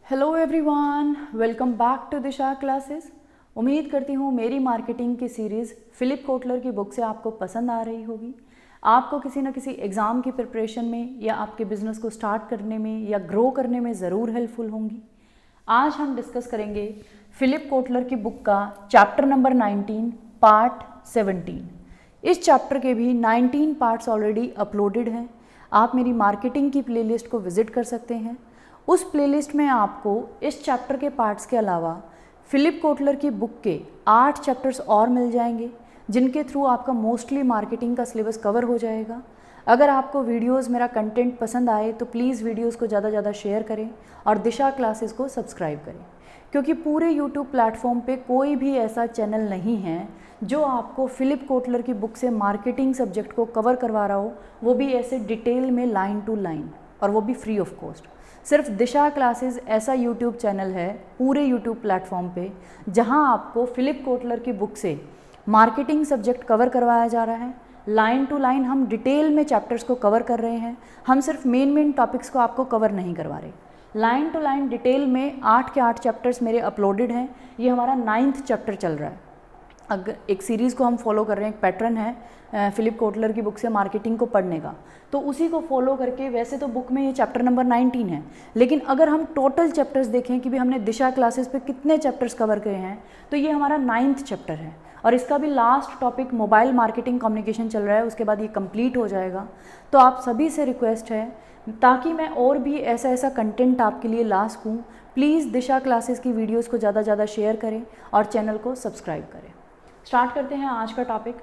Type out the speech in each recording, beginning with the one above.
Hello everyone, welcome back to Disha classes. उम्मीद करती हूँ मेरी मार्केटिंग की सीरीज़ फिलिप कोटलर की बुक से आपको पसंद आ रही होगी। आपको किसी न किसी एग्ज़ाम की प्रिपरेशन में या आपके बिज़नेस को स्टार्ट करने में या ग्रो करने में ज़रूर हेल्पफुल होंगी। आज हम डिस्कस करेंगे फिलिप कोटलर की बुक का चैप्टर नंबर 19 पार्ट 17। इस चैप्टर के भी 19 पार्ट्स ऑलरेडी अपलोडेड हैं। आप मेरी मार्केटिंग की प्लेलिस्ट को विज़िट कर सकते हैं। उस प्लेलिस्ट में आपको इस चैप्टर के पार्ट्स के अलावा फिलिप कोटलर की बुक के 8 चैप्टर्स और मिल जाएंगे, जिनके थ्रू आपका मोस्टली मार्केटिंग का सिलेबस कवर हो जाएगा। अगर आपको वीडियोस मेरा कंटेंट पसंद आए तो प्लीज़ वीडियोस को ज़्यादा से ज़्यादा शेयर करें और दिशा क्लासेस को सब्सक्राइब करें, क्योंकि पूरे यूट्यूब प्लेटफॉर्म पे कोई भी ऐसा चैनल नहीं है जो आपको फिलिप कोटलर की बुक से मार्केटिंग सब्जेक्ट को कवर करवा रहा हो, वो भी ऐसे डिटेल में लाइन टू लाइन, और वो भी फ्री ऑफ कॉस्ट। सिर्फ दिशा क्लासेस ऐसा यूट्यूब चैनल है पूरे यूट्यूब प्लेटफॉर्म पे जहां आपको फिलिप कोटलर की बुक से मार्केटिंग सब्जेक्ट कवर करवाया जा रहा है। लाइन टू लाइन हम डिटेल में चैप्टर्स को कवर कर रहे हैं। हम सिर्फ मेन टॉपिक्स को आपको कवर नहीं करवा रहे। लाइन टू लाइन डिटेल में 8 के 8 चैप्टर्स मेरे अपलोडेड हैं। ये हमारा 9th चैप्टर चल रहा है। अगर एक सीरीज़ को हम फॉलो कर रहे हैं, एक पैटर्न है फिलिप कोटलर की बुक से मार्केटिंग को पढ़ने का, तो उसी को फॉलो करके, वैसे तो बुक में ये चैप्टर नंबर 19 है, लेकिन अगर हम टोटल चैप्टर्स देखें कि भी हमने दिशा क्लासेस पे कितने चैप्टर्स कवर किए हैं, तो ये हमारा 9th चैप्टर है। और इसका भी last topic mobile marketing communication चल रहा है, उसके बाद ये कंप्लीट हो जाएगा। तो आप सभी से रिक्वेस्ट है, ताकि मैं और भी ऐसा कंटेंट आपके लिए ला सकूँ, प्लीज़ दिशा क्लासेस की वीडियोज़ को ज़्यादा से ज़्यादा शेयर करें और चैनल को सब्सक्राइब करें। स्टार्ट करते हैं आज का टॉपिक।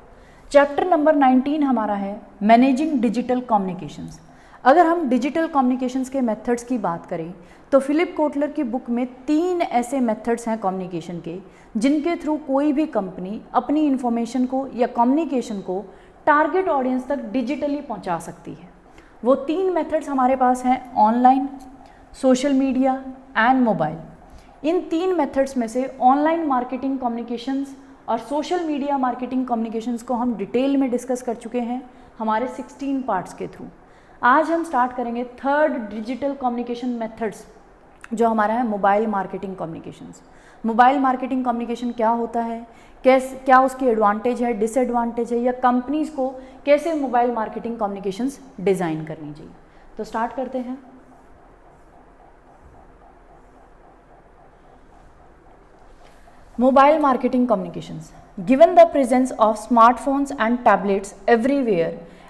चैप्टर नंबर 19 हमारा है मैनेजिंग डिजिटल कम्युनिकेशंस। अगर हम डिजिटल कम्युनिकेशंस के मेथड्स की बात करें तो फिलिप कोटलर की बुक में 3 ऐसे मेथड्स हैं कम्युनिकेशन के, जिनके थ्रू कोई भी कंपनी अपनी इन्फॉर्मेशन को या कम्युनिकेशन को टारगेट ऑडियंस तक डिजिटली पहुंचा सकती है। वो 3 मेथड्स हमारे पास हैं, online, social media and mobile. In 3 methods में से ऑनलाइन मार्केटिंग कम्युनिकेशंस और सोशल मीडिया मार्केटिंग कम्युनिकेशंस को हम डिटेल में डिस्कस कर चुके हैं हमारे 16 पार्ट्स के थ्रू। आज हम स्टार्ट करेंगे 3rd डिजिटल कम्युनिकेशन मेथड्स, जो हमारा है mobile marketing communications. Mobile marketing communication क्या होता है, क्या उसकी एडवांटेज है, डिसएडवांटेज है, या कंपनीज़ को कैसे मोबाइल मार्केटिंग कम्युनिकेशंस डिज़ाइन करनी चाहिए। तो स्टार्ट करते हैं। Mobile marketing communications. Given the presence of smartphones and tablets everywhere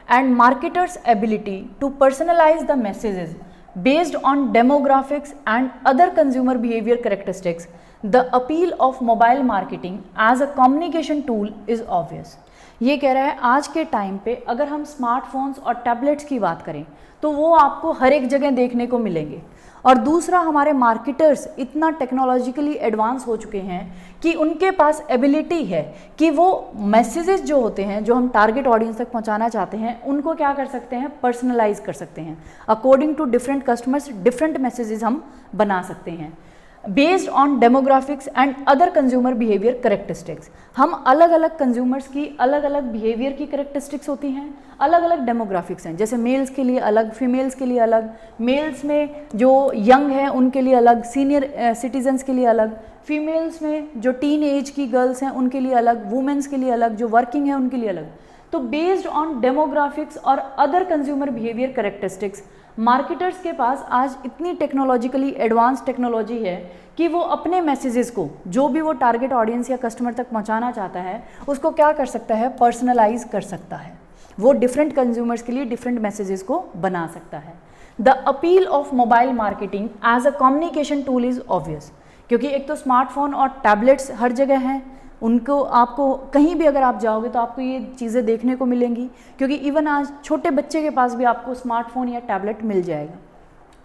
and marketers' ability to personalize the messages based on demographics and other consumer behavior characteristics, the appeal of mobile marketing as a communication tool is obvious. ये कह रहा है आज के time पे अगर हम smartphones और टैबलेट्स की बात करें तो वो आपको हर एक जगह देखने को मिलेंगे। और दूसरा, हमारे मार्केटर्स इतना टेक्नोलॉजिकली एडवांस हो चुके हैं कि उनके पास एबिलिटी है कि वो मैसेजेस जो होते हैं, जो हम टारगेट ऑडियंस तक पहुंचाना चाहते हैं, उनको क्या कर सकते हैं, पर्सनलाइज कर सकते हैं। According to different customers different messages हम बना सकते हैं based on demographics and other consumer behaviour characteristics. हम अलग अलग कंज्यूमर्स की अलग अलग बिहेवियर की करेक्टरिस्टिक्स होती हैं, अलग अलग डेमोग्राफिक्स हैं। जैसे मेल्स के लिए अलग, फीमेल्स के लिए अलग, मेल्स में जो यंग हैं उनके लिए अलग, सीनियर सिटीजन्स के लिए अलग, फीमेल्स में जो टीन एज की गर्ल्स हैं उनके लिए अलग, वुमेंस के लिए अलग, जो वर्किंग है उनके लिए अलग। तो बेस्ड ऑन डेमोग्राफिक्स और other consumer behaviour characteristics, marketers के पास आज इतनी टेक्नोलॉजिकली एडवांस टेक्नोलॉजी है कि वो अपने मैसेजेस को, जो भी वो टारगेट ऑडियंस या कस्टमर तक पहुंचाना चाहता है, उसको क्या कर सकता है, पर्सनलाइज कर सकता है। वो डिफरेंट कंज्यूमर्स के लिए डिफरेंट मैसेजेस को बना सकता है। The appeal of mobile marketing as a communication tool is obvious, क्योंकि एक तो स्मार्टफोन और टैबलेट्स हर जगह हैं, उनको आपको कहीं भी अगर आप जाओगे तो आपको ये चीज़ें देखने को मिलेंगी, क्योंकि इवन आज छोटे बच्चे के पास भी आपको स्मार्टफोन या टैबलेट मिल जाएगा।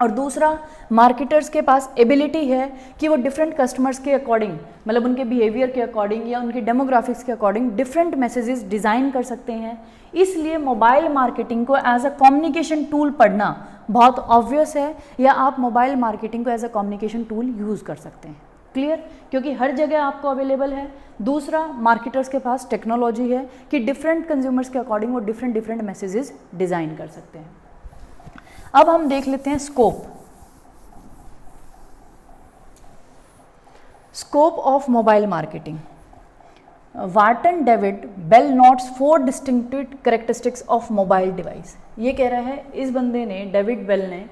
और दूसरा, मार्केटर्स के पास एबिलिटी है कि वो डिफरेंट कस्टमर्स के अकॉर्डिंग, मतलब उनके बिहेवियर के अकॉर्डिंग या उनके डेमोग्राफिक्स के अकॉर्डिंग डिफरेंट मैसेजेस डिज़ाइन कर सकते हैं। इसलिए मोबाइल मार्केटिंग को एज अ कम्युनिकेशन टूल पढ़ना बहुत ऑब्वियस है, या आप मोबाइल मार्केटिंग को as a communication tool use कर सकते हैं। क्लियर, क्योंकि हर जगह आपको अवेलेबल है। दूसरा, मार्केटर्स के पास टेक्नोलॉजी है कि डिफरेंट कंज्यूमर्स के अकॉर्डिंग वो डिफरेंट मैसेजेस डिज़ाइन कर सकते हैं। अब हम देख लेते हैं scope. Scope of mobile marketing, Wharton David Bell notes 4 distinctive characteristics of mobile device. ये कह रहा है, इस बंदे ने, डेविड बेल ने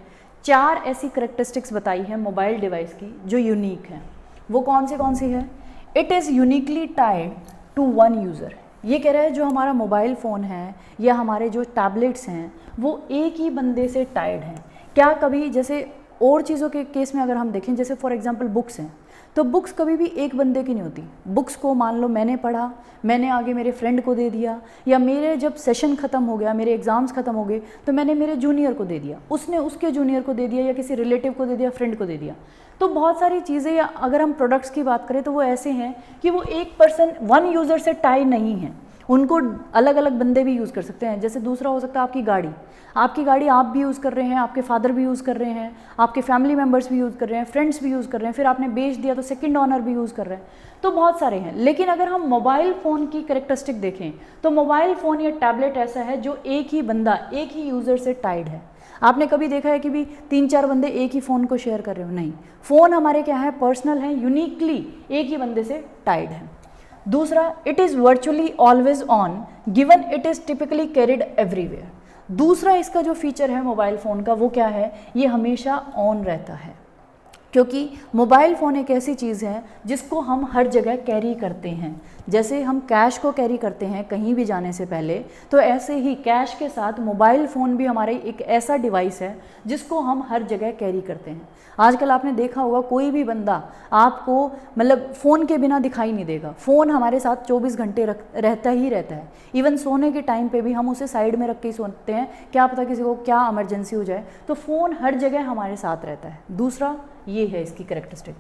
4 ऐसी करेक्टरिस्टिक्स बताई है मोबाइल डिवाइस की जो यूनिक है। वो कौन सी है? It is uniquely tied to one user. ये कह रहा है जो हमारा मोबाइल फ़ोन है या हमारे जो टैबलेट्स हैं वो एक ही बंदे से टाइड हैं। क्या कभी, जैसे और चीज़ों के केस में अगर हम देखें, जैसे फॉर एग्जांपल बुक्स हैं, तो बुक्स कभी भी एक बंदे की नहीं होती। बुक्स को मान लो मैंने पढ़ा, मैंने आगे मेरे फ्रेंड को दे दिया, या मेरे जब सेशन ख़त्म हो गया, मेरे एग्ज़ाम्स ख़त्म हो गए, तो मैंने मेरे जूनियर को दे दिया, उसने उसके जूनियर को दे दिया, या किसी रिलेटिव को दे दिया, फ्रेंड को दे दिया। तो बहुत सारी चीज़ें, या अगर हम प्रोडक्ट्स की बात करें तो वो ऐसे हैं कि वो एक पर्सन, वन यूज़र से टाई नहीं है, उनको अलग अलग बंदे भी यूज़ कर सकते हैं। जैसे दूसरा हो सकता है आपकी गाड़ी आप भी यूज़ कर रहे हैं, आपके फादर भी यूज़ कर रहे हैं, आपके फैमिली मेम्बर्स भी यूज़ कर रहे हैं, फ्रेंड्स भी यूज़ कर रहे हैं, फिर आपने बेच दिया तो सेकंड ओनर भी यूज़ कर रहे हैं, तो बहुत सारे हैं। लेकिन अगर हम मोबाइल फ़ोन की कैरेक्टरिस्टिक देखें तो मोबाइल फ़ोन या टैबलेट ऐसा है जो एक ही बंदा, एक ही यूज़र से टाइड है। आपने कभी देखा है कि भी 3-4 बंदे एक ही फ़ोन को शेयर कर रहे हो? नहीं, फ़ोन हमारे क्या है, पर्सनल है, यूनिकली एक ही बंदे से टाइड है। दूसरा, it is virtually always on given it is typically carried everywhere. दूसरा इसका जो फीचर है मोबाइल फ़ोन का वो क्या है, ये हमेशा ऑन रहता है, क्योंकि मोबाइल फ़ोन एक ऐसी चीज़ है जिसको हम हर जगह कैरी करते हैं। जैसे हम कैश को कैरी करते हैं कहीं भी जाने से पहले, तो ऐसे ही कैश के साथ मोबाइल फ़ोन भी हमारे एक ऐसा डिवाइस है जिसको हम हर जगह कैरी करते हैं। आजकल आपने देखा होगा कोई भी बंदा आपको मतलब फ़ोन के बिना दिखाई नहीं देगा। फ़ोन हमारे साथ 24 घंटे रहता ही रहता है। इवन सोने के टाइम पे भी हम उसे साइड में रख के ही सोते हैं, क्या पता किसी को क्या इमरजेंसी हो जाए, तो फ़ोन हर जगह हमारे साथ रहता है। दूसरा ये है इसकी characteristic,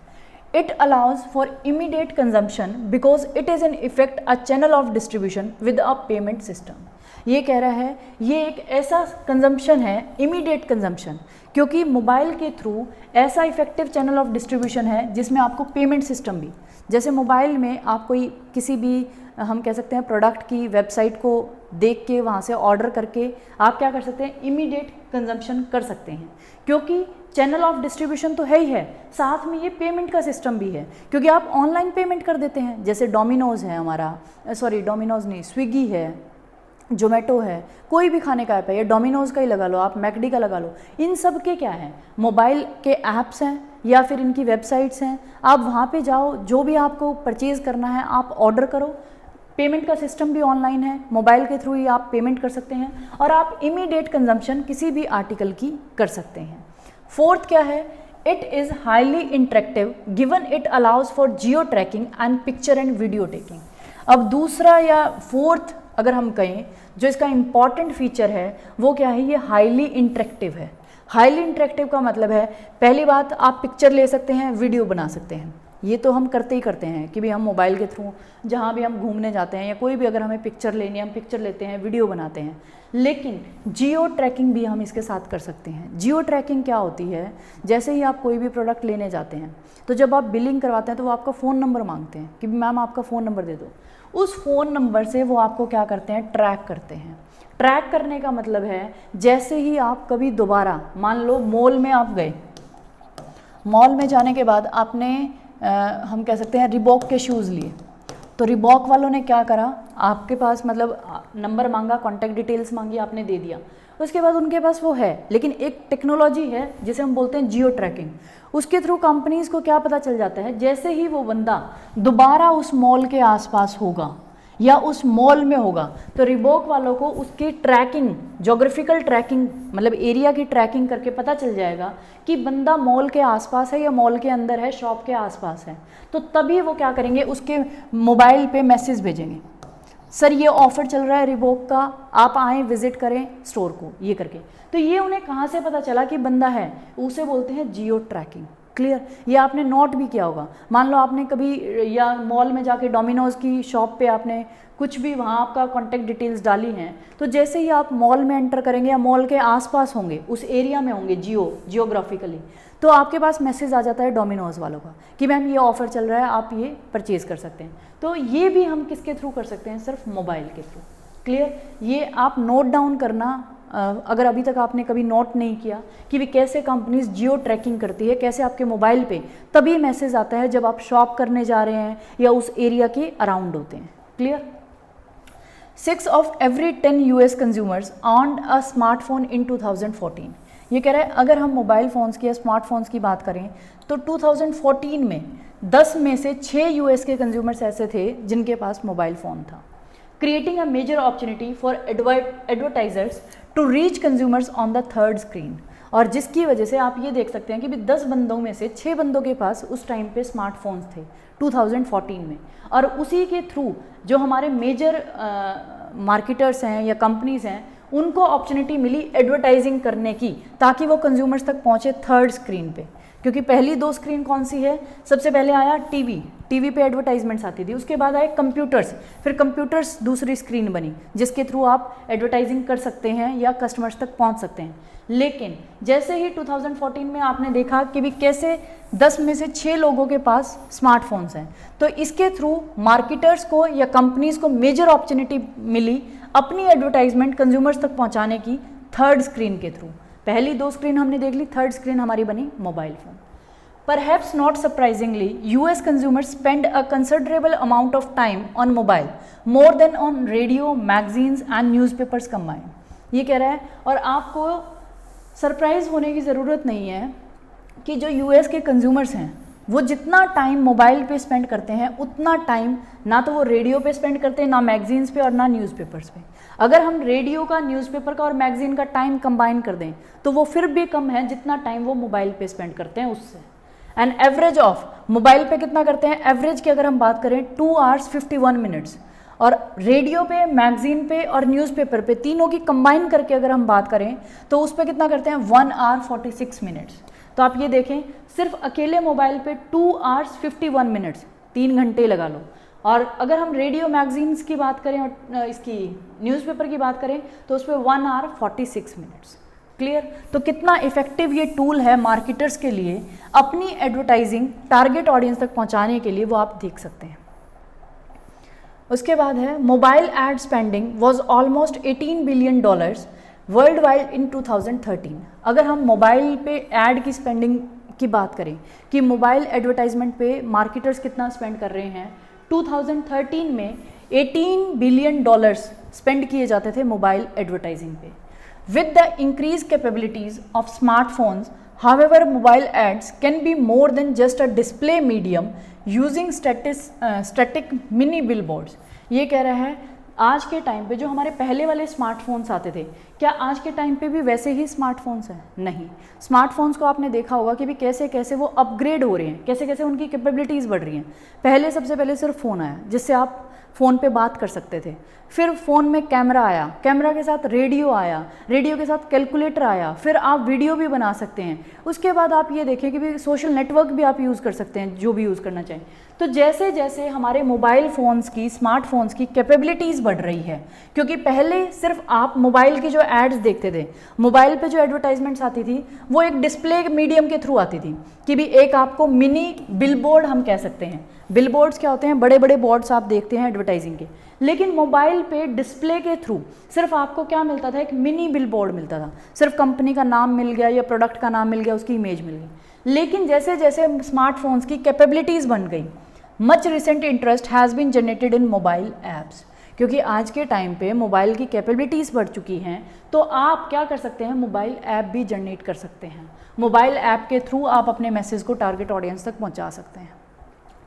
it allows for immediate consumption because it is in effect a channel of distribution with a payment system. ये कह रहा है ये एक ऐसा कंजम्पशन है, इमीडिएट कंजम्पशन, क्योंकि मोबाइल के थ्रू ऐसा इफेक्टिव चैनल ऑफ डिस्ट्रीब्यूशन है जिसमें आपको पेमेंट सिस्टम भी, जैसे मोबाइल में आप कोई किसी भी हम कह सकते हैं प्रोडक्ट की वेबसाइट को देख के वहाँ से ऑर्डर करके आप क्या कर सकते हैं, इमीडिएट कंजम्पशन कर सकते हैं, क्योंकि चैनल ऑफ डिस्ट्रीब्यूशन तो है ही है, साथ में ये पेमेंट का सिस्टम भी है, क्योंकि आप ऑनलाइन पेमेंट कर देते हैं। जैसे डोमिनोज़ है हमारा, सॉरी डोमिनोज़ नहीं, स्विगी है, जोमेटो है, कोई भी खाने का ऐप है, या डोमिनोज़ का ही लगा लो, आप मैकडी का लगा लो, इन सब के क्या है, मोबाइल के ऐप्स हैं या फिर इनकी वेबसाइट्स हैं। आप वहाँ पे जाओ, जो भी आपको परचेज़ करना है आप ऑर्डर करो, पेमेंट का सिस्टम भी ऑनलाइन है, मोबाइल के थ्रू ही आप पेमेंट कर सकते हैं और आप इमीडिएट कंजम्पशन किसी भी आर्टिकल की कर सकते हैं। फोर्थ क्या है, it is highly interactive given it allows for geo tracking and picture and video taking. अब दूसरा या फोर्थ अगर हम कहें जो इसका इम्पॉर्टेंट फीचर है वो क्या है, ये हाईली इंटरेक्टिव है। हाईली इंटरेक्टिव का मतलब है, पहली बात आप पिक्चर ले सकते हैं, वीडियो बना सकते हैं, ये तो हम करते ही करते हैं कि भी हम मोबाइल के थ्रू जहाँ भी हम घूमने जाते हैं या कोई भी अगर हमें पिक्चर लेनी है हम पिक्चर लेते हैं, वीडियो बनाते हैं। लेकिन जियो ट्रैकिंग भी हम इसके साथ कर सकते हैं। जियो ट्रैकिंग क्या होती है, जैसे ही आप कोई भी प्रोडक्ट लेने जाते हैं तो जब आप बिलिंग करवाते हैं तो वो आपका फ़ोन नंबर मांगते हैं कि मैम आपका फ़ोन नंबर दे दो। उस फ़ोन नंबर से वो आपको क्या करते हैं, ट्रैक करते हैं। ट्रैक करने का मतलब है जैसे ही आप कभी दोबारा, मान लो मॉल में आप गए, मॉल में जाने के बाद आपने हम कह सकते हैं रिबॉक के शूज़ लिए, तो रिबॉक वालों ने क्या करा, आपके पास मतलब नंबर मांगा, कॉन्टैक्ट डिटेल्स मांगी, आपने दे दिया। उसके बाद उनके पास वो है, लेकिन एक टेक्नोलॉजी है जिसे हम बोलते हैं जियो ट्रैकिंग। उसके थ्रू कंपनीज़ को क्या पता चल जाता है, जैसे ही वो बंदा दोबारा उस मॉल के आसपास होगा या उस मॉल में होगा तो रिबॉक वालों को उसकी ट्रैकिंग, जोग्राफिकल ट्रैकिंग मतलब एरिया की ट्रैकिंग करके पता चल जाएगा कि बंदा मॉल के आसपास है या मॉल के अंदर है, शॉप के आसपास है। तो तभी वो क्या करेंगे, उसके मोबाइल पे मैसेज भेजेंगे, सर ये ऑफ़र चल रहा है रिबॉक का, आप आएँ विज़िट करें स्टोर को, ये करके। तो ये उन्हें कहाँ से पता चला कि बंदा है, उसे बोलते हैं जियो ट्रैकिंग। क्लियर, ये आपने नोट भी किया होगा। मान लो आपने कभी या मॉल में जाके डोमिनोज़ की शॉप पे आपने कुछ भी वहाँ आपका कॉन्टैक्ट डिटेल्स डाली हैं, तो जैसे ही आप मॉल में एंटर करेंगे या मॉल के आसपास होंगे, उस एरिया में होंगे जियोग्राफिकली, तो आपके पास मैसेज आ जाता है डोमिनोज़ वालों का कि मैम ये ऑफ़र चल रहा है, आप ये परचेज़ कर सकते हैं। तो ये भी हम किसके थ्रू कर सकते हैं, सिर्फ मोबाइल के थ्रू। क्लियर, ये आप नोट डाउन करना अगर अभी तक आपने कभी नोट नहीं किया कि भी कैसे कंपनीज जियो ट्रैकिंग करती है, कैसे आपके मोबाइल पे तभी मैसेज आता है जब आप शॉप करने जा रहे हैं या उस एरिया के अराउंड होते हैं। Clear? 6 of every 10 US consumers owned a smartphone in 2014। ये कह रहा है अगर हम मोबाइल फ़ोन्स की या स्मार्टफोन्स की बात करें तो 2014 में 10 में से 6 यूएस के कंज्यूमर्स ऐसे थे जिनके पास मोबाइल फ़ोन था, creating a major opportunity for advertisers to reach consumers on the third screen. और जिसकी वजह से आप ये देख सकते हैं कि भी 10 बंदों में से 6 बंदों के पास उस टाइम पे स्मार्टफोन्स थे 2014 में, और उसी के थ्रू जो हमारे मेजर मार्केटर्स हैं या कंपनीज हैं उनको अपॉर्चुनिटी मिली एडवर्टाइजिंग करने की, ताकि वो कंज्यूमर्स तक पहुंचे थर्ड स्क्रीन पे। क्योंकि पहली 2 स्क्रीन कौन सी है? सबसे पहले आया टीवी पे एडवर्टाइजमेंट्स आती थी, उसके बाद आए कंप्यूटर्स, फिर कंप्यूटर्स दूसरी स्क्रीन बनी जिसके थ्रू आप एडवर्टाइजिंग कर सकते हैं या कस्टमर्स तक पहुंच सकते हैं। लेकिन जैसे ही 2014 में आपने देखा कि भी कैसे 10 में से 6 लोगों के पास स्मार्टफोन्स हैं, तो इसके थ्रू मार्केटर्स को या कंपनीज को मेजर अपॉर्चुनिटी मिली अपनी एडवर्टाइजमेंट कंज्यूमर्स तक पहुंचाने की थर्ड स्क्रीन के थ्रू। पहली 2 स्क्रीन हमने देख ली, थर्ड स्क्रीन हमारी बनी mobile phone. Perhaps not surprisingly, US consumers spend a considerable amount of time on mobile, more than on radio, magazines and newspapers combined। ये कह रहा है, और आपको सरप्राइज होने की ज़रूरत नहीं है कि जो यूएस के कंज्यूमर्स हैं वो जितना टाइम मोबाइल पे स्पेंड करते हैं उतना टाइम ना तो वो रेडियो पे स्पेंड करते हैं, ना मैगजीन्स पे और ना न्यूज़पेपर्स पे। अगर हम रेडियो का, न्यूज़पेपर का और मैगजीन का टाइम कंबाइन कर दें तो वो फिर भी कम है जितना टाइम वो मोबाइल पे स्पेंड करते हैं उससे। एंड एवरेज ऑफ मोबाइल पे कितना करते हैं? एवरेज की अगर हम बात करें 2 hours 51 minutes, और रेडियो पे, मैगजीन पे और न्यूज़पेपर पे तीनों की कंबाइन करके अगर हम बात करें तो उस पर कितना करते हैं? 1 hour 46 minutes। तो आप ये देखें, सिर्फ अकेले मोबाइल पे 2 hours 51 minutes, 3 घंटे लगा लो। और अगर हम रेडियो, मैगजीन्स की बात करें और इसकी न्यूज़पेपर की बात करें तो उस पर 1 hour 46 minutes। क्लियर? तो कितना इफेक्टिव ये टूल है मार्केटर्स के लिए अपनी एडवर्टाइजिंग टारगेट ऑडियंस तक पहुंचाने के लिए, वो आप देख सकते हैं। उसके बाद है mobile ad spending was almost $18 billion worldwide in 2013। अगर हम मोबाइल पे ऐड की स्पेंडिंग की बात करें कि मोबाइल एडवर्टाइजमेंट पे मार्केटर्स कितना स्पेंड कर रहे हैं, 2013 में $18 billion स्पेंड किए जाते थे मोबाइल एडवर्टाइजिंग पे। With the increased capabilities of smartphones, however, mobile ads can be more than just a display medium using static mini billboards। ये कह रहा है आज के टाइम पे जो हमारे पहले वाले स्मार्टफोन्स आते थे, क्या आज के टाइम पे भी वैसे ही स्मार्टफोन्स हैं? नहीं। स्मार्टफोन्स को आपने देखा होगा कि भी कैसे कैसे वो अपग्रेड हो रहे हैं, कैसे कैसे उनकी कैपेबिलिटीज़ बढ़ रही हैं। पहले सबसे पहले सिर्फ फ़ोन आया जिससे आप फ़ोन पे बात कर सकते थे, फिर फ़ोन में कैमरा आया, कैमरा के साथ रेडियो आया, रेडियो के साथ कैलकुलेटर आया, फिर आप वीडियो भी बना सकते हैं। उसके बाद आप ये देखें कि भी सोशल नेटवर्क भी आप यूज़ कर सकते हैं, जो भी यूज़ करना चाहें। तो जैसे जैसे हमारे मोबाइल फ़ोन्स की, स्मार्टफोन्स की कैपेबिलिटीज़ बढ़ रही है, क्योंकि पहले सिर्फ आप मोबाइल की जो एड्स देखते थे, मोबाइल पे जो एडवर्टाइजमेंट्स आती थी वो एक डिस्प्ले मीडियम के थ्रू आती थी कि भी एक आपको मिनी बिलबोर्ड हम कह सकते हैं। बिलबोर्ड्स क्या होते हैं? बड़े बड़े बोर्ड्स आप देखते हैं एडवर्टाइजिंग के, लेकिन मोबाइल पे डिस्प्ले के थ्रू सिर्फ आपको क्या मिलता था? एक मिनी बिलबोर्ड मिलता था, सिर्फ कंपनी का नाम मिल गया या प्रोडक्ट का नाम मिल गया, उसकी इमेज मिल गई। लेकिन जैसे जैसे स्मार्टफोन्स की कैपेबिलिटीज़ बन गई, much recent interest has been generated in mobile apps, क्योंकि आज के टाइम पे मोबाइल की कैपेबिलिटीज़ बढ़ चुकी हैं, तो आप क्या कर सकते हैं? मोबाइल ऐप भी जनरेट कर सकते हैं। मोबाइल ऐप के थ्रू आप अपने मैसेज को टारगेट ऑडियंस तक पहुंचा सकते हैं।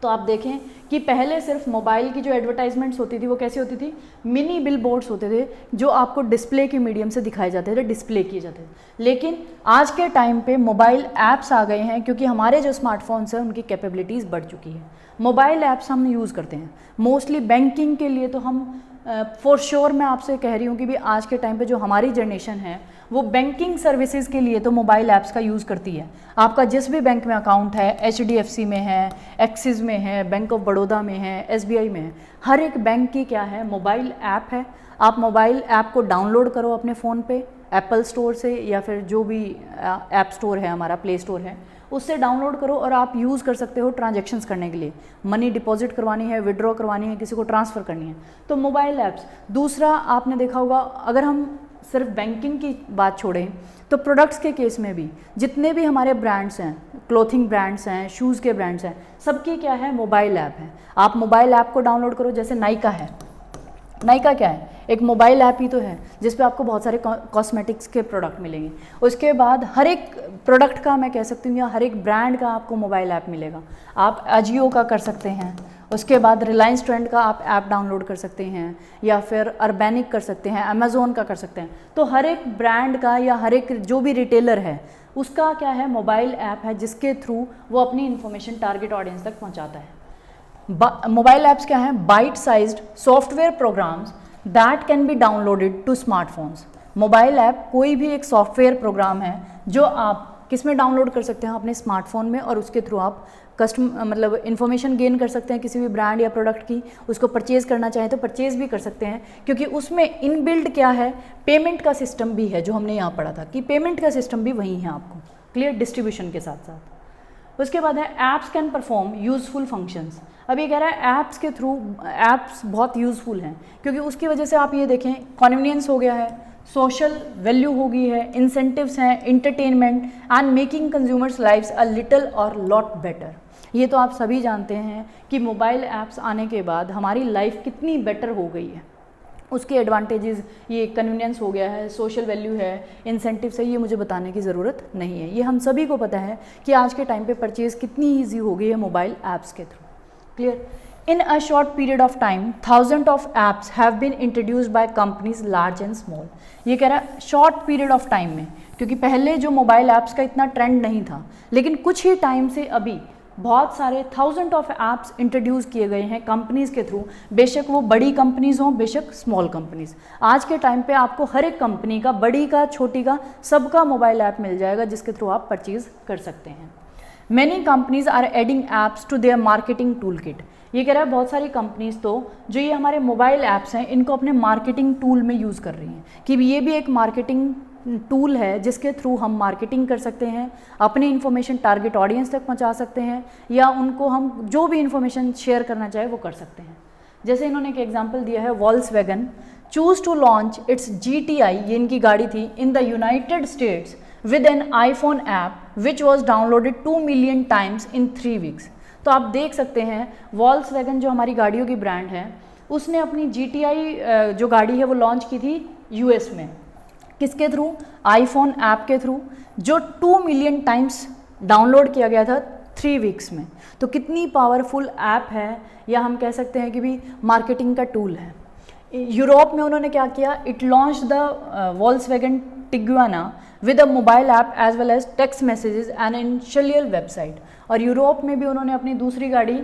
तो आप देखें कि पहले सिर्फ मोबाइल की जो एडवर्टाइजमेंट्स होती थी वो कैसी होती थी? मिनी बिल बोर्ड्स होते थे जो आपको डिस्प्ले के मीडियम से दिखाए जाते थे, डिस्प्ले किए जाते थे। लेकिन आज के टाइम पे मोबाइल ऐप्स आ गए हैं, क्योंकि हमारे जो स्मार्टफोन्स हैं उनकी कैपेबिलिटीज़ बढ़ चुकी है। मोबाइल ऐप्स हम यूज़ करते हैं मोस्टली बैंकिंग के लिए, तो हम फॉर श्योर मैं आपसे कह रही हूँ कि भी आज के टाइम पे जो हमारी जनरेशन है वो बैंकिंग सर्विसेज के लिए तो मोबाइल ऐप्स का यूज़ करती है। आपका जिस भी बैंक में अकाउंट है, HDFC में है, एक्सिस में है, बैंक ऑफ बड़ौदा में है, SBI में है, हर एक बैंक की क्या है? मोबाइल ऐप है। आप मोबाइल ऐप को डाउनलोड करो अपने फ़ोन पे एप्पल स्टोर से, या फिर जो भी ऐप स्टोर है हमारा, प्ले स्टोर है, उससे डाउनलोड करो और आप यूज़ कर सकते हो ट्रांजैक्शंस करने के लिए। मनी डिपॉजिट करवानी है, विड्रॉ करवानी है, किसी को ट्रांसफ़र करनी है, तो मोबाइल ऐप्स। दूसरा आपने देखा होगा, अगर हम सिर्फ बैंकिंग की बात छोड़ें तो प्रोडक्ट्स के केस में भी जितने भी हमारे ब्रांड्स हैं, क्लोथिंग ब्रांड्स हैं, शूज़ के ब्रांड्स हैं, सबकी क्या है, मोबाइल ऐप है। आप मोबाइल ऐप को डाउनलोड करो, जैसे नाइका है। नाइका क्या है, एक मोबाइल ऐप ही तो है जिस पे आपको बहुत सारे कॉस्मेटिक्स के प्रोडक्ट मिलेंगे। उसके बाद हर एक प्रोडक्ट का मैं कह सकती हूँ या हर एक ब्रांड का आपको मोबाइल ऐप मिलेगा। आप अजियो का कर सकते हैं, उसके बाद रिलायंस ट्रेंड का आप ऐप डाउनलोड कर सकते हैं, या फिर अर्बैनिक कर सकते हैं, अमेज़ोन का कर सकते हैं। तो हर एक ब्रांड का या हर एक जो भी रिटेलर है उसका क्या है, मोबाइल ऐप है जिसके थ्रू वो अपनी इन्फॉर्मेशन टारगेट ऑडियंस तक पहुँचाता है। मोबाइल ऐप्स क्या हैं, bite sized software programs that can be downloaded to smartphones. Mobile app कोई भी एक सॉफ्टवेयर प्रोग्राम है जो आप किस में डाउनलोड कर सकते हैं, अपने स्मार्टफोन में, और उसके थ्रू आप मतलब इन्फॉर्मेशन गेन कर सकते हैं किसी भी ब्रांड या प्रोडक्ट की। उसको परचेज़ करना चाहें तो परचेज़ भी कर सकते हैं, क्योंकि उसमें इनबिल्ड क्या है, पेमेंट का सिस्टम भी है, जो हमने यहाँ पढ़ा था कि पेमेंट का सिस्टम भी वहीं है आपको, क्लियर, डिस्ट्रीब्यूशन के साथ साथ। उसके बाद है apps can perform useful functions. अब ये कह रहा है ऐप्स के थ्रू, ऐप्स बहुत यूज़फुल हैं क्योंकि उसकी वजह से आप ये देखें, कन्वीनियंस हो गया है, सोशल वैल्यू हो गई है, इंसेंटिव्स हैं, entertainment and making consumers lives a little और लॉट बेटर। ये तो आप सभी जानते हैं कि मोबाइल ऐप्स आने के बाद हमारी लाइफ कितनी बेटर हो गई है। उसके एडवांटेजेस, ये कन्वीनियंस हो गया है, सोशल वैल्यू है, इंसेंटिव्स है, ये मुझे बताने की ज़रूरत नहीं है। ये हम सभी को पता है कि आज के टाइम पे परचेज़ कितनी ईजी हो गई है मोबाइल ऐप्स के through, clear. In a short period of time, thousands of apps have been introduced by companies large and small. ये कह रहा है शॉर्ट पीरियड ऑफ टाइम में, क्योंकि पहले जो मोबाइल ऐप्स का इतना ट्रेंड नहीं था, लेकिन कुछ ही टाइम से अभी बहुत सारे थाउजेंड ऑफ ऐप्स इंट्रोड्यूस किए गए हैं कंपनीज़ के थ्रू, बेशक वो बड़ी कंपनीज़ हों, बेशक स्मॉल कंपनीज़। आज के टाइम पे आपको हर एक कंपनी का, बड़ी का, छोटी का, सबका मोबाइल ऐप मिल जाएगा जिसके थ्रू आप परचेज़ कर सकते हैं। Many companies are adding apps to their marketing tool kit. ये कह रहा है बहुत सारी कंपनीज तो जो ये हमारे मोबाइल ऐप्स हैं इनको अपने मार्केटिंग टूल में यूज़ कर रही हैं कि ये भी एक मार्केटिंग टूल है जिसके थ्रू हम मार्केटिंग कर सकते हैं, अपनी इन्फॉर्मेशन टारगेट ऑडियंस तक पहुंचा सकते हैं, या उनको हम जो भी इन्फॉर्मेशन शेयर करना चाहे वो कर सकते हैं। जैसे इन्होंने एक एग्जांपल दिया है, Volkswagen choose to launch its GTI, ये इनकी गाड़ी थी, in the United States with an iPhone app which was downloaded 2 million times in 3 weeks। तो आप देख सकते हैं वॉल्क्सवैगन जो हमारी गाड़ियों की ब्रांड है, उसने अपनी GTI जो गाड़ी है वो लॉन्च की थी US में, किसके थ्रू, iPhone ऐप के थ्रू, जो 2 मिलियन टाइम्स डाउनलोड किया गया था 3 वीक्स में। तो कितनी पावरफुल ऐप है, या हम कह सकते हैं कि भी मार्केटिंग का टूल है। यूरोप में उन्होंने क्या किया, it launch the Volkswagen Tiguan with a mobile app as well as text messages and initial website. और यूरोप में भी उन्होंने अपनी दूसरी गाड़ी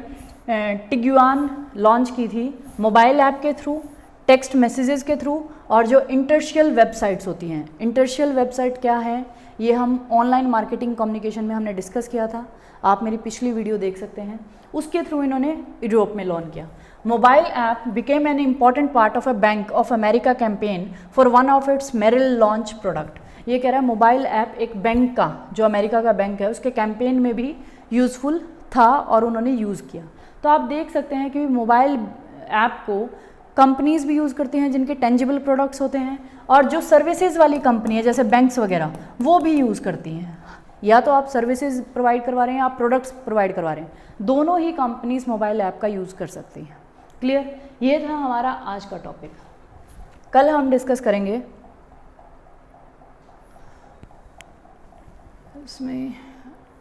टिगुआन लॉन्च की थी मोबाइल ऐप के थ्रू, टेक्स्ट मैसेजेस के थ्रू, और जो इंटरशियल वेबसाइट्स होती हैं। इंटरशियल वेबसाइट क्या है, ये हम ऑनलाइन मार्केटिंग कम्युनिकेशन में हमने डिस्कस किया था, आप मेरी पिछली वीडियो देख सकते हैं। उसके थ्रू इन्होंने यूरोप में लॉन्च किया। Mobile app became an important part of a Bank of America campaign for one of its Merrill launch product. ये कह रहा है मोबाइल ऐप एक बैंक का, जो अमेरिका का बैंक है, उसके कैंपेन में भी यूज़फुल था और उन्होंने यूज़ किया। तो आप देख सकते हैं कि मोबाइल ऐप को कंपनीज भी यूज़ करती हैं जिनके टेंजिबल प्रोडक्ट्स होते हैं, और जो सर्विसेज वाली कंपनी है जैसे बैंक्स वगैरह, वो भी यूज़ करती हैं। या तो आप सर्विसेज प्रोवाइड करवा रहे हैं, आप प्रोडक्ट्स प्रोवाइड करवा रहे हैं, दोनों ही कंपनीज मोबाइल ऐप का यूज़ कर सकती हैं, क्लियर। ये था हमारा आज का टॉपिक। कल हम डिस्कस करेंगे इसमें,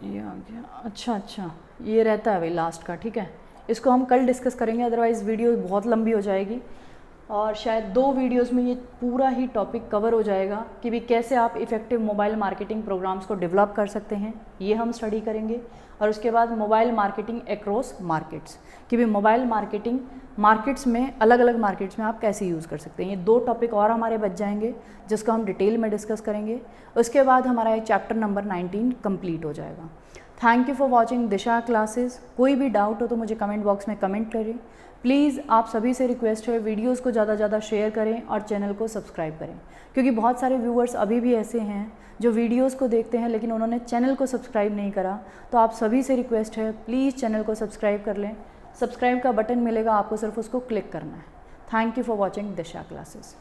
ये आ गया, अच्छा ये रहता है भाई लास्ट का, ठीक है, इसको हम कल डिस्कस करेंगे, अदरवाइज़ वीडियो बहुत लंबी हो जाएगी और शायद 2 वीडियोस में ये पूरा ही टॉपिक कवर हो जाएगा कि भी कैसे आप इफ़ेक्टिव मोबाइल मार्केटिंग प्रोग्राम्स को डेवलप कर सकते हैं, ये हम स्टडी करेंगे। और उसके बाद मोबाइल मार्केटिंग अक्रॉस मार्केट्स, कि भी मोबाइल मार्केटिंग मार्केट्स में, अलग अलग मार्केट्स में आप कैसे यूज़ कर सकते हैं। ये 2 टॉपिक और हमारे बच जाएंगे जिसको हम डिटेल में डिस्कस करेंगे। उसके बाद हमारा ये चैप्टर नंबर 19 कंप्लीट हो जाएगा। Thank you for watching Disha classes. कोई भी डाउट हो तो मुझे कमेंट बॉक्स में कमेंट करें। प्लीज़ आप सभी से रिक्वेस्ट है, वीडियोस को ज़्यादा से ज़्यादा शेयर करें और चैनल को सब्सक्राइब करें, क्योंकि बहुत सारे व्यूअर्स अभी भी ऐसे हैं जो वीडियोस को देखते हैं लेकिन उन्होंने चैनल को सब्सक्राइब नहीं करा। तो आप सभी से रिक्वेस्ट है, प्लीज़ चैनल को सब्सक्राइब कर लें। सब्सक्राइब का बटन मिलेगा आपको, सिर्फ उसको क्लिक करना है। Thank you for watching Disha classes.